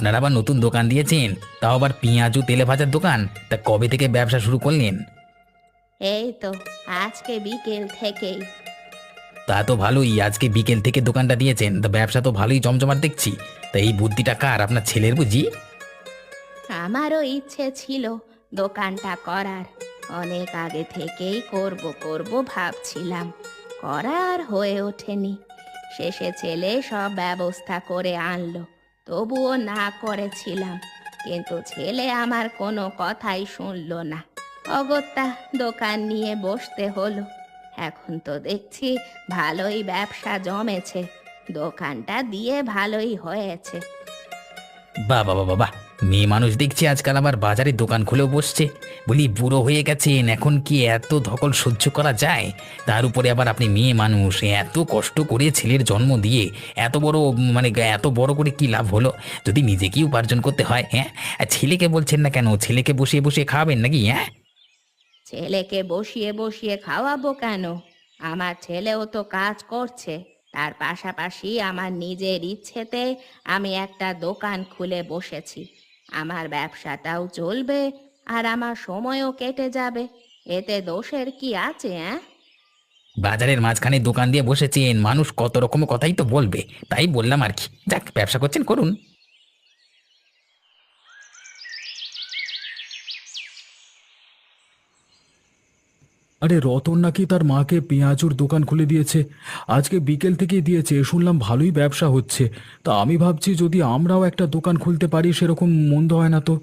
আপনারা আবার নতুন দোকান দিয়েছেন, তাও আবার পেঁয়াজ ও তেলে ভাজার দোকান। তা কবে থেকে ব্যবসা শুরু করলেন? এই তো আজকে বিকেল থেকেই। তা তো ভালোই, আজকে বিকেল থেকে দোকানটা দিয়েছেন, তা ব্যবসা তো ভালোই জমজমাট দেখছি। তা এই বুদ্ধিটা কার, আপনার ছেলের বুঝি? আমারও ইচ্ছে ছিল দোকানটা করার, অনেক আগে থেকেই করব করব ভাবছিলাম, করা আর হয়ে ওঠেনি। শেষে ছেলে সব ব্যবস্থা করে আনলো, তবুও না করেছিলাম, কিন্তু ছেলে আমার কোনো কথাই শুনলো না। অগত্যা দোকান নিয়ে বসতে হলো। এখন তো দেখছি ভালোই ব্যবসা জমেছে, দোকানটা দিয়ে ভালোই হয়েছে। বাহ বাবা বাবা, মেয়ে মানুষ দেখছি আজকাল আবার বাজারে দোকান খুলেও বসছে। বলি বুড়ো হয়ে গেছেন, এখন কি এত ধকল সহ্য করা যায়? তার উপরে আবার আপনি মেয়ে মানুষ, এত কষ্ট করে ছেলের জন্ম দিয়ে এত বড়, মানে এত বড় করে কি লাভ হলো যদি নিজেকেই উপার্জন করতে হয়? হ্যাঁ, আর ছেলেকে বলছেন না কেন? ছেলেকে বসিয়ে বসিয়ে খাওয়াবেন নাকি? হ্যাঁ, ছেলেকে বসিয়ে বসিয়ে খাওয়াবো কেন? আমার ছেলেও তো কাজ করছে। তার পাশাপাশি আমার নিজের ইচ্ছেতে আমি একটা দোকান খুলে বসেছি। আমার ব্যবসাটাও চলবে আর আমার সময়ও কেটে যাবে। এতে দোষের কি আছে? বাজারের মাঝখানে দোকান দিয়ে বসেছেন, মানুষ কত রকম কথাই তো বলবে, তাই বললাম আর কি। যাক, ব্যবসা করছেন করুন। আরে রতন নাকি তার মাকে পেঁয়াজুর দোকান খুলে দিয়েছে। আজকে বিকেল থেকেই দিয়েছে, শুনলাম ভালোই ব্যবসা হচ্ছে। তা আমি ভাবছি যদি আমরাও একটা দোকান খুলতে পারি সেরকম মন্দ হয় না তো।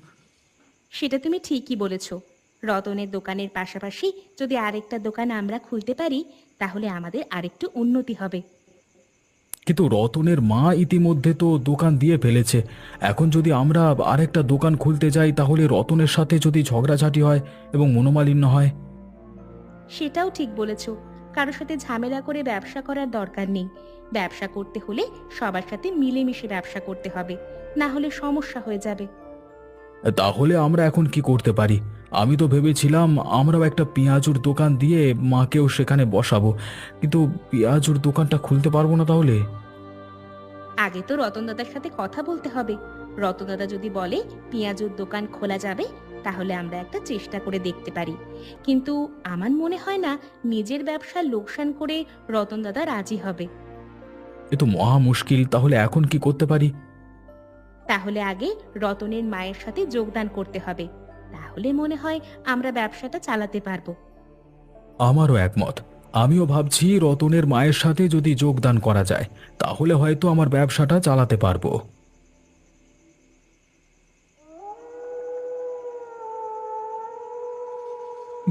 সেটা তুমি ঠিকই বলেছ। রতনের দোকানের পাশাপাশি যদি আরেকটা দোকান আমরা খুলতে পারি, তাহলে আমাদের আরেকটু উন্নতি হবে। কিন্তু রতনের মা ইতিমধ্যে তো দোকান দিয়ে ফেলেছে। এখন যদি আমরা আরেকটা দোকান খুলতে যাই তাহলে রতনের সাথে যদি ঝগড়াঝাটি হয় এবং মনোমালিন্য হয়। সেটাও ঠিক বলেছ। কারোর সাথে ঝামেলা করে ব্যবসা করার দরকার নেই। ব্যবসা করতে হলে সবার সাথে মিলেমিশে ব্যবসা করতে হবে, না হলে সমস্যা হয়ে যাবে। তাহলে আমরা এখন কি করতে পারি? আমি তো ভেবেছিলাম আমরাও একটা পেঁয়াজুর দোকান দিয়ে মাকেও সেখানে বসাবো, কিন্তু পেঁয়াজুর দোকানটা খুলতে পারবো না তাহলে। আগে তো রতন দাদার সাথে কথা বলতে হবে। রতন দাদা যদি বলে পেঁয়াজুর দোকান খোলা যাবে, তাহলে আমরা একটা চেষ্টা করে দেখতে পারি। কিন্তু আমার মনে হয় না নিজের ব্যবসা লোকসান করে রতন দাদা রাজি হবে। এ তো মহা মুশকিল, তাহলে এখন কি করতে পারি? তাহলে আগে রতনের মায়ের সাথে যোগদান করতে হবে, তাহলে মনে হয় আমরা ব্যবসাটা চালাতে পারবো। আমারও একমত। আমিও ভাবছি রতনের মায়ের সাথে যদি যোগদান করা যায় তাহলে হয়তো আমার ব্যবসাটা চালাতে পারবো।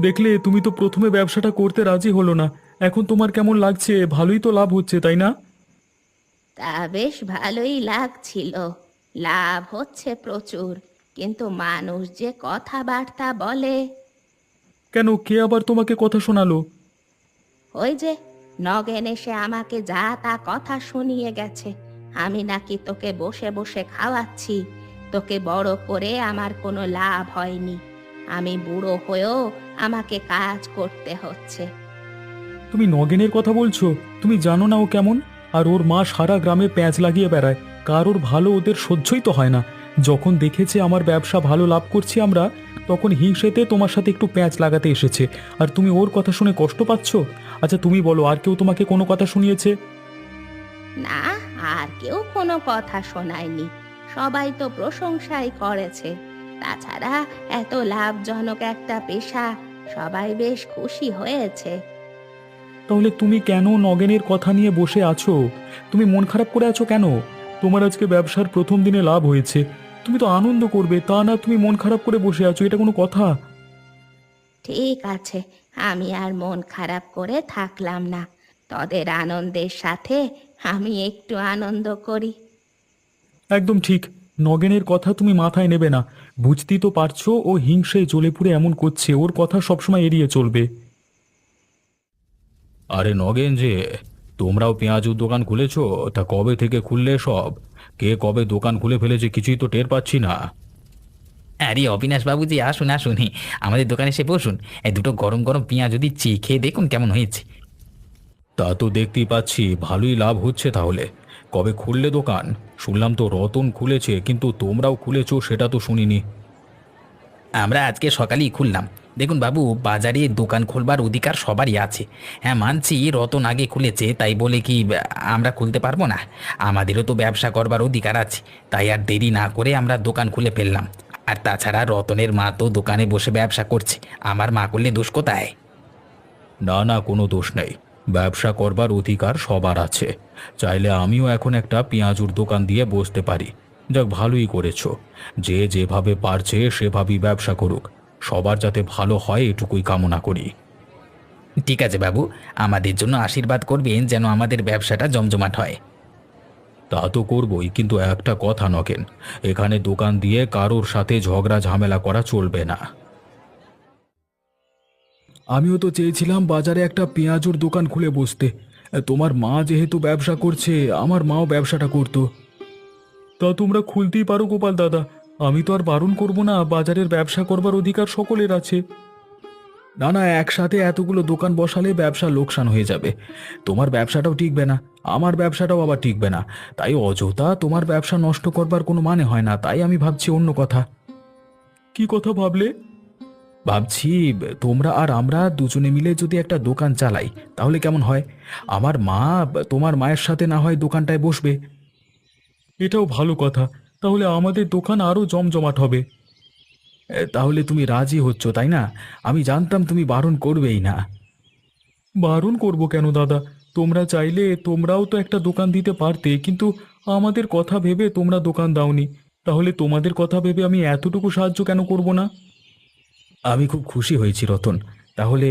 দেখলে, তুমি তো প্রথমে ব্যবসাটা করতে রাজি হলো না, এখন তোমার কেমন লাগছে? ভালোই তো লাভ হচ্ছে, তাই না? তা বেশ ভালোই লাগছিল, লাভ হচ্ছে প্রচুর, কিন্তু মানুষ যে কথাবার্তা বলে। কেন, কে আবার তোমাকে কথা শোনালো? ওই যে নগেন এসে আমাকে যা তা কথা শুনিয়ে গেছে, আমি নাকি তোকে বসে বসে খাওয়াচ্ছি, তোকে বড় করে আমার কোনো লাভ হয়নি, আমি বুড়ো হয়েও আমাকে কাজ করতে হচ্ছে। তুমি নগেনের কথা বলছো? তুমি জানো না ও কেমন? আর ওর মা সারা গ্রামে প্যাঁচ লাগিয়ে বেড়ায়, কারোর ভালো ওদের সহ্যই তো হয় না। যখন দেখেছে আমার ব্যবসা ভালো লাভ করছি আমরা, তখন হিংসেতে তোমার সাথে একটু প্যাঁচ লাগাতে এসেছে। আর তুমি ওর কথা শুনে কষ্ট পাচ্ছ? আচ্ছা তুমি বলো, আর কেউ তোমাকে কোনো কথা শুনিয়েছে? না, আর কেউ কোনো কথা শোনায়নি, সবাই তো প্রশংসাই করেছে। তাছাড়া এত লাভজনক একটা পেশা, সবাই বেশ খুশি হয়েছে। তাহলে তুমি কেন নগেনের কথা নিয়ে বসে আছো? তুমি মন খারাপ করে আছো কেন? তোমার আজকে ব্যবসার প্রথম দিনে লাভ হয়েছে, তুমি তো আনন্দ করবে, তা না তুমি মন খারাপ করে বসে আছো, এটা কোনো কথা? ঠিক আছে, আমি আর মন খারাপ করে থাকলাম না, তোদের আনন্দের সাথে আমি একটু আনন্দ করি। একদম ঠিক। নগেনের কথা তুমি মাথায় নেবে না। বুঝতেই তো পারছো ও হিংসে জ্বলে পুড়ে এমন করছে, ওর কথা সবসময় এড়িয়ে চলবে। আরে নগেন যে, তোমরাও পেঁয়াজুর দোকান খুলেছো? তা কবে থেকে খুললে সব? কে কবে দোকান খুলে ফেলেছে কিছুই তো টের পাচ্ছি না। আরে অবিনাশ বাবুজি, আসুন আসুন, আমাদের দোকানে এসে বসুন। এই দুটো গরম গরম পেঁয়াজ দিচ্ছি, খেয়ে দেখুন কেমন হয়েছে। তা তো দেখতেই পাচ্ছি ভালোই লাভ হচ্ছে তাহলে। কবে খুললে দোকান? শুনলাম তো রতন খুলেছে, কিন্তু তোমরাও খুলেছো সেটা তো শুনিনি। আমরা আজকে সকালেই খুললাম। দেখুন বাবু, বাজারে দোকান খোলবার অধিকার সবারই আছে। হ্যাঁ, মানছি রতন আগে খুলেছে, তাই বলে কি আমরা খুলতে পারবো না? আমাদেরও তো ব্যবসা করবার অধিকার আছে। তাই আর দেরি না করে আমরা দোকান খুলে ফেললাম। আর তাছাড়া রতনের মা তো দোকানে বসে ব্যবসা করছে, আমার মা করলে দোষ কোথায়? না না, কোনো দোষ নেই। ব্যবসা করবার অধিকার সবার আছে। চাইলে আমিও এখন একটা পেঁয়াজুর দোকান দিয়ে বসতে পারি। যাক, ভালোই করেছো। যে যেভাবে পারছে সেভাবেই ব্যবসা করুক। সবার যাতে ভালো হয় এটুকুই কামনা করি। ঠিক আছে বাবু, আমাদের জন্য আশীর্বাদ করবেন যেন আমাদের ব্যবসাটা জমজমাট হয়। তা তো করবই, কিন্তু একটা কথা নগেন, এখানে দোকান দিয়ে কারোর সাথে ঝগড়া ঝামেলা করা চলবে না। আমিও তো চেয়েছিলাম বাজারে একটা পেঁয়াজুর দোকান খুলে বসতে। তোমার মা যেহেতু ব্যবসা করছে, আমার মাও ব্যবসাটা করতো। তা তোমরা খুলতেই পারো গোপাল দাদা, আমি তো আর বারণ করব না। বাজারের ব্যবসা করবার অধিকার সকলের আছে। না না, একসাথে এতগুলো দোকান বসালে ব্যবসা লোকসান হয়ে যাবে। তোমার ব্যবসাটাও টিকবে না, আমার ব্যবসাটাও আবার টিকবে না। তাই অযথা তোমার ব্যবসা নষ্ট করবার কোনো মানে হয় না। তাই আমি ভাবছি অন্য কথা। কি কথা ভাবলে? ভাবছি তোমরা আর আমরা দুজনে মিলে যদি একটা দোকান চালাই তাহলে কেমন হয়? আমার মা তোমার মায়ের সাথে না হয় দোকানটায় বসবে। এটাও ভালো কথা। তাহলে আমাদের দোকান আরো জমজমাট হবে। তাহলে তুমি রাজি হচ্ছ, তাই না? আমি জানতাম তুমি বারণ করবেই না। বারণ করব কেন দাদা? তোমরা চাইলে তোমরাও তো একটা দোকান দিতে পারতে, কিন্তু আমাদের কথা ভেবে তোমরা দোকান দাওনি। তাহলে তোমাদের কথা ভেবে আমি এতটুকু সাহায্য কেন করব না? আমি খুব খুশি হয়েছি রতন। তাহলে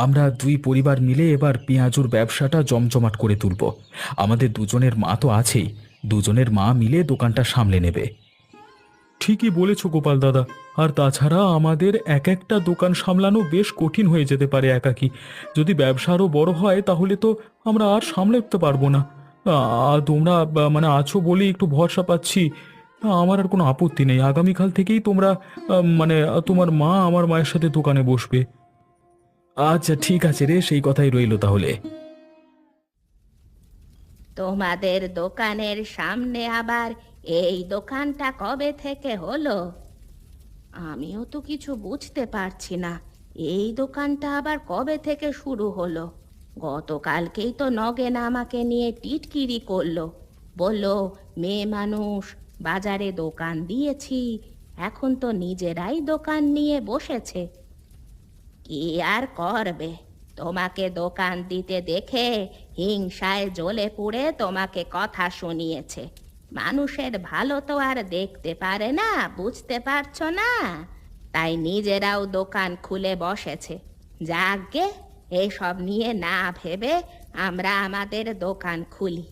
আমরা দুই পরিবার মিলে এবার পেঁয়াজুর ব্যবসাটা জমজমাট করে তুলব। আমাদের দুজনের মা তো আছেই, দুজনের মা মিলে দোকানটা সামলে নেবে। ঠিকই বলেছ গোপাল দাদা। আর তাছাড়া আমাদের এক একটা দোকান সামলানো বেশ কঠিন হয়ে যেতে পারে একাকী। যদি ব্যবসা আরও বড় হয় তাহলে তো আমরা আর সামলে উঠতে পারবো না। তোমরা মানে আছো বলেই একটু ভরসা পাচ্ছি। আমার আর কোনো আপত্তি নেই। আগামীকাল থেকেই তোমরা মানে তোমার মা আমার মায়ের সাথে দোকানে বসবে। আচ্ছা ঠিক আছে রে, সেই কথাই রইলো তাহলে। তোমাদের দোকানের সামনে আবার এই দোকানটা কবে থেকে হলো? আমিও তো কিছু বুঝতে পারছি না। এই দোকানটা আবার কবে থেকে শুরু হলো? গতকালকেই তো নগেন আমাকে নিয়ে টিটকিরি করলো, বললো মেয়ে মানুষ, বাজারে দোকান দিয়েছি, এখন তো নিজেরাই দোকান নিয়ে বসেছে। কি আর করবে, তোমাকে দোকান দিতে দেখে হিংসায় জ্বলে পুড়ে তোমাকে কথা শুনিয়েছে। মানুষের ভালো তো আর দেখতে পারে না, বুঝতে পারছো না? তাই নিজেরাও দোকান খুলে বসেছে। যাকগে, এসব নিয়ে না ভেবে আমরা আমাদের দোকান খুলি।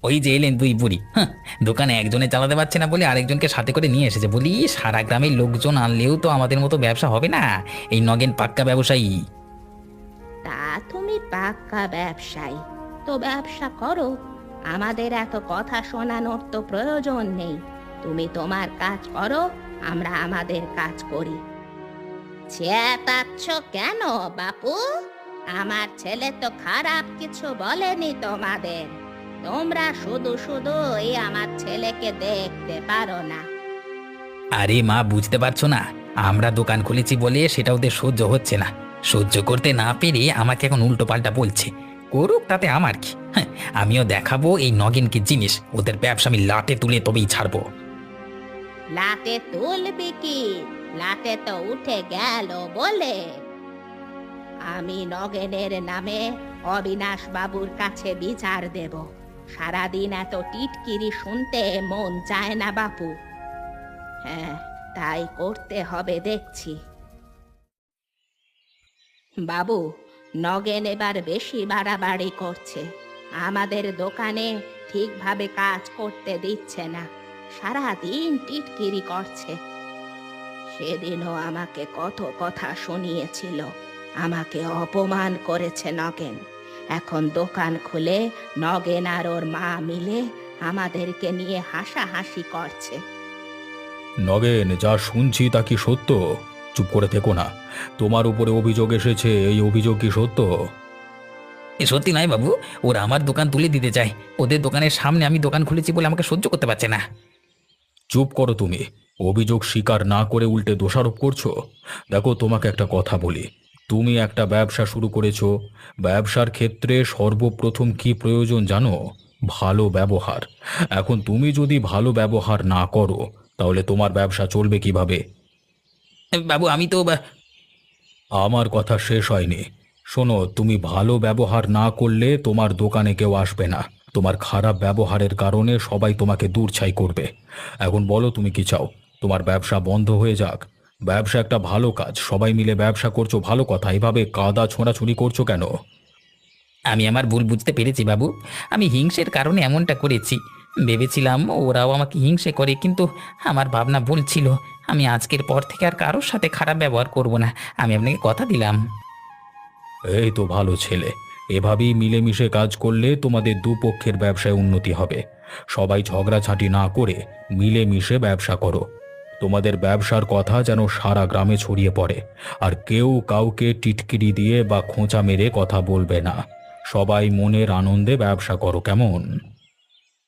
ওই যে এলেন দুই বুড়ি, হ্যাঁ। দোকানে একজনে চালাতে পারছে না বলে আরেকজনকে সাথে করে নিয়ে এসেছে। বলি সারা গ্রামের লোকজন আনলেও তো আমাদের মতো ব্যবসা হবে না। এই নগেন পাক্কা ব্যবসায়ী। তা তুমি পাক্কা ব্যবসায়ী, তো ব্যবসা করো। আমাদের এত কথা শোনানোর তো প্রয়োজন নেই। তুমি তোমার কাজ করো, আমরা আমাদের কাজ করি। চেঁচাচ্ছ কেন বাপু? আমার ছেলে তো খারাপ কিছু বলেনি তোমাদের। তোমরা শুধু শুধু এই আমার ছেলেকে দেখতে পারো না। আরে মা, বুঝতে পারছো না? আমরা দোকান খুলেছি বলে সেটা ওদের সহ্য হচ্ছে না। সহ্য করতে না পেরে আমাকে এখন উল্টো পাল্টা বলছে। করুক, তাতে আমার কি? হ্যাঁ, আমিও দেখাবো এই নগেন কি জিনিস। ওদের ব্যবসা আমি লাটে তুলে তবেই ছাড়বো। লাটে তুলবি কি? লাটে তো উঠে গেল বলে। আমি নগেনের নামে অবিনাশ বাবুর কাছে বিচার দেব। সারাদিন এত টিটকিরি শুনতে মন চায় না বাপু। হ্যাঁ, তাই করতে হবে দেখছি। বাবু, নগেন এবার বেশি বাড়াবাড়ি করছে। আমাদের দোকানে ঠিকভাবে কাজ করতে দিচ্ছে না, সারাদিন টিটকিরি করছে। সেদিনও আমাকে কত কথা শুনিয়েছিল, আমাকে অপমান করেছে নগেন। এখন দোকান খুলে নগেন আর ওর মা মিলে আমাদেরকে নিয়ে হাসাহাসি করছে। নগেন, যা শুনছি তা কি সত্য? চুপ করে থেকো না। তোমার উপরে অভিযোগ এসেছে, এই অভিযোগ কি সত্য? এ সত্যি নয় বাবু, ওরা আমার দোকান তুলে দিতে চায়। ওদের দোকানের সামনে আমি দোকান খুলেছি বলে আমাকে সহ্য করতে পারছে না। চুপ করো তুমি। অভিযোগ স্বীকার না করে উল্টে দোষারোপ করছো। দেখো, তোমাকে একটা কথা বলি। তুমি একটা ব্যবসা শুরু করেছো। ব্যবসার ক্ষেত্রে সর্বপ্রথম কি প্রয়োজন জানো? ভালো ব্যবহার। এখন তুমি যদি ভালো ব্যবহার না করো, তাহলে তোমার ব্যবসা চলবে কিভাবে? বাবু আমি তো আমার কথা শেষ হয়নি। শোনো, তুমি ভালো ব্যবহার না করলে তোমার দোকানে কেউ আসবে না। তোমার খারাপ ব্যবহারের কারণে সবাই তোমাকে দূরছাই করবে। এখন বলো, তুমি কি চাও? তোমার ব্যবসা বন্ধ হয়ে যাক? ব্যবসা একটা ভালো কাজ, সবাই মিলে ব্যবসা করছো, ভালো কথা। এভাবে কাদা ছোঁড়াছুড়ি করছো কেন? আমি আমার ভুল বুঝতে পেরেছি বাবু। আমি হিংসের কারণে এমনটা করেছি। ভেবেছিলাম ওরাও আমাকে হিংসে করে, কিন্তু আমার ভাবনা ভুল ছিল। আমি আজকের পর থেকে আর কারোর সাথে খারাপ ব্যবহার করব না। আমি আপনাকে কথা দিলাম। এই তো ভালো ছেলে। এভাবেই মিলেমিশে কাজ করলে তোমাদের দুপক্ষের ব্যবসায় উন্নতি হবে। সবাই ঝগড়াঝাঁটি না করে মিলেমিশে ব্যবসা করো। তোমাদের ব্যবসার কথা যেন সারা গ্রামে ছড়িয়ে পড়ে, আর কেউ কাউকে টিটকিরি দিয়ে বা খোঁচা মেরে কথা বলবে না। সবাই মনের আনন্দে ব্যবসা করো, কেমন?